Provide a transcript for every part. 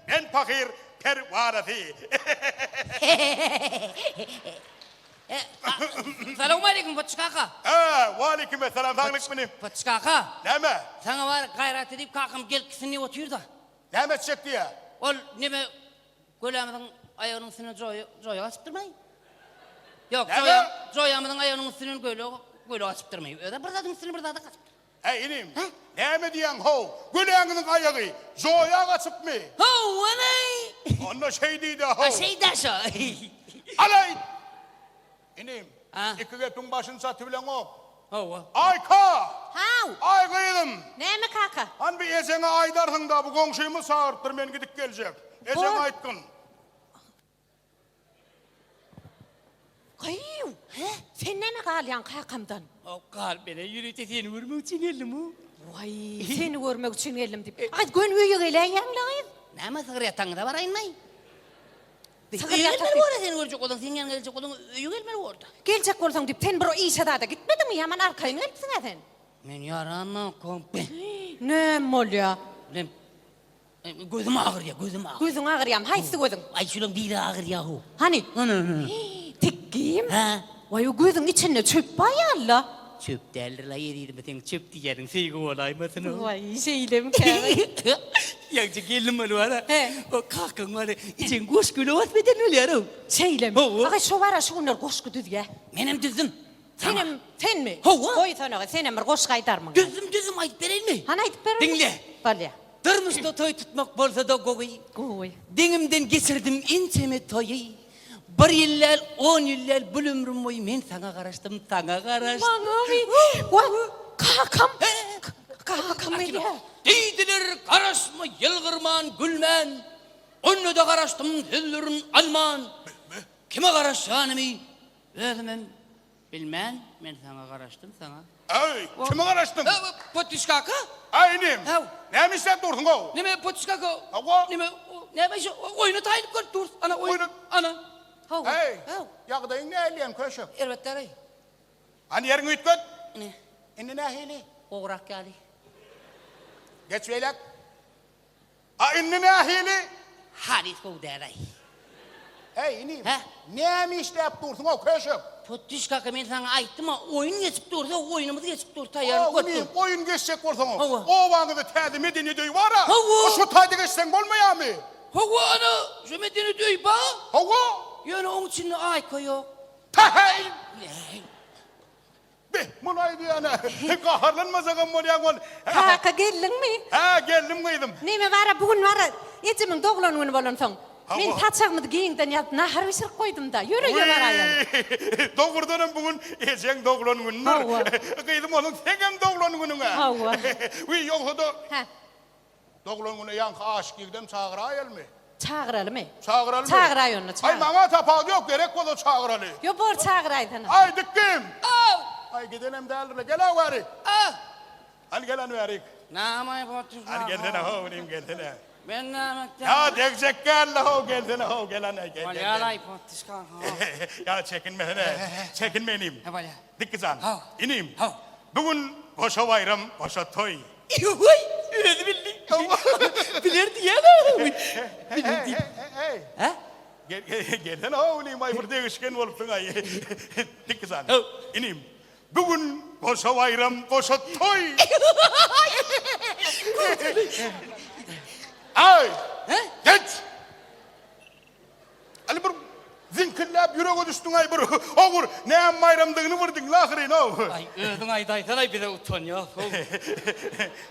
en fakir pervarati. Selamun aleyküm Fatih Kaka. Ve aleyküm selam sağlık benim. Fatih Kaka. Neme? Sana var gayret edip kakam gelkisini oturuyor da. Neme çekti ya? Ol neme gölemedin ayağının üstüne joya açıp durmayın. Yok joyamedin ayağının üstüne böyle açıp durmayın. Öyle bir zadın üstüne bir zadı açıp. Hey inim. Neme diyen ho? Güleğinin ayağı. Zoya açıp mı? Ho anay. Onunla şey değil de ho. Ha şey de şu. Alay. İnim. Ha? İki getun başını satı bilen o. Ho. Ayka. Hav. Ay kıydım. Neme kaka? Han bir ezene aydarsın da bu komşumu sağırttır men gidip gelecek. Ezen aytkın. Kayıv. Sen neme kalyan kakamdan? O kalbine yürüte seni vurmak için geldim o. Vay seni görmek için geldim deyip. Ay gün üye gelen yanlayın. Nama sığırıyatan da varayın may. Sığır Gelmeli yatak- orada seni görecek olan, sen gelecek olan öyle gelmeli orada. Gelecek olsan deyip sen bir o iyi şadada gitmedin mi yaman arkayın hepsine sen? Men yaranma kompe. Ne mol ya? Gözüm ağır ya, gözüm ağır. Gözün ağrıyam haysı gözün? Ay şulan biri ağır yahu. Hani? Ana. Tikkiyim. Ha? Vay o gözün içinde çöp bayarla. Çöp derler la yeriydim sen çöp diyerin seygi olaymasın o. Vay şeydim kârı. Yakça geldim onu ara. He. O kalkın var için kuş gülü vasbeden öyle yarım. Şeylem. Ho. Aga şu var ya şunlar koşku düz ya. Benim düzüm. Sen mi? Ho. Oy sana senin bir koşku aytar mı? Düzüm ayıp verin mi? Hani aytıp verin mi? Dinle. Böyle. Durmuşta toy tutmak bolsa da gogoy. Oy. Denimden geçirdim intime toyu. Bir yıllar, 10 yıllar bu ömrüm boyu men sana karıştım, sana karıştım. Mami. Kakam. Kakam öyle. Deydiler karışma, yılgırman, gülmen. Onu da karıştım, dillerin alman. Kime karışacağını özümüm bilmem. Ben sana karıştım, sana. Ay kime karıştın? Potiş kaka? Ay inim. Ha. Ne işler durdun o? Ne mi potiş kaka? Ha. Ne mi şu oyunu taylık kır dur. Ana oyunu. Ana. Hey. Yağdayın ne elleyen köşük? Elbette arayı. Hani yerin ütköt? Ne? İndi ne hili? Oğrak geldi. Geç veylek. A indi ne hili? Halis bu deray. Hey inim. He? Ne mi işlep durdun o köşük? Potiş kaka ben sana ayttım ama oyun geçip dursa oyunumuz geçip dursa O yarın inim götür. oyun geçecek olsan o. Hava. O vaxtda tədi medeni döy var ha. Hava. O şu tayda geçsen olmaya mı? Hava ana. Şu medeni diyor ba. Hava. Yani onun için ay koyuyor. Hey. Be, bunaydı yani. Kaharlanmasa gamolyan ol. Kaka geldin mi? Ha geldim kıydım. Neme var bugün var. Ecemin doğulanını bolon son. Hava. Men taçağımı giyingden yap nahar wisir koydum da. Yürü yürü arayan. Doğurdanım bugün ecen doğulan günün. Hava. Kıydım onun tegem doğulan gününe. Hava. Uy yoksa da Ha. doğulan günü yankı aşk girdim çağırayal mı? Çağıralım mı? Çağıralım mı? Çağıray onu Ay çağır. bana tapak yok gerek o da çağıralı. Yo bor çağıraydan. Ay dikkim. Av. Ay gidelim derler gel avari. Av. Hani gelen verik. Namay potiş kaka. Hani geldene ho benim geldene. Ben namakta. Ya dekcek gel ho geldene ho gelene gel. Valyalay potiş kaka. Ya çekinme ne? Çekinme inim. Ne valya? Dik kızan. Ha. İnim. Ha. Bugün koşa bayram, koşa toy. Uy. Öyle bildi. Bilirdi ya da. Hey. Ha? Gelden ho inim ay burada ışken olup ay. Dik kızan. Ha. İnim. Bugün koşa bayram, koşa toy. Ay. Ha? Geç. Ali bir zinkirlep yüreğe düştün ay bir oğur ne bayramdığını vurdun lahire no. Ay ödün ay daytanay bir de utan ya.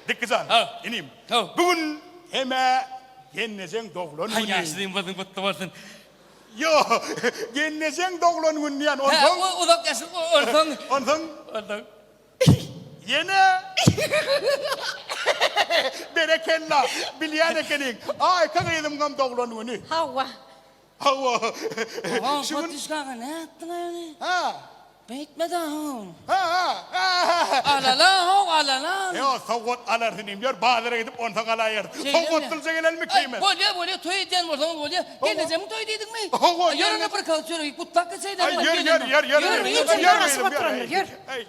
Dik kızan Ha. inim. Ha. Bugün heme yennecen doğulan Hay günü. yaşlıyım badın kutlu varsın. Yo yennecen doğulan günü yani Ha ondan. o da yaşlı ortan. Ondan Ortan. yine. Berekella bilyan ekenik. Ay kakaydım gam doğulan günü. Hava. Hava. Aman Şunun- potiş kaka ne yaptın öyle? Ha. Bitmeden ha. Ha. Alala ha alala. Ya savut alardınım yer bağlara gidip ondan alayır. Şey Savut demiyor. tılca gelen mi Ay kıymet? bolya toy edeceğim ortamı bolya. Geleceğim toy dedik mi? Hava, Yarın yer- bir kalçıyor. Kutlak da şeyden Ay var. yer Gelin. yer. Yürü, yürü, yürü, yürü. Ay.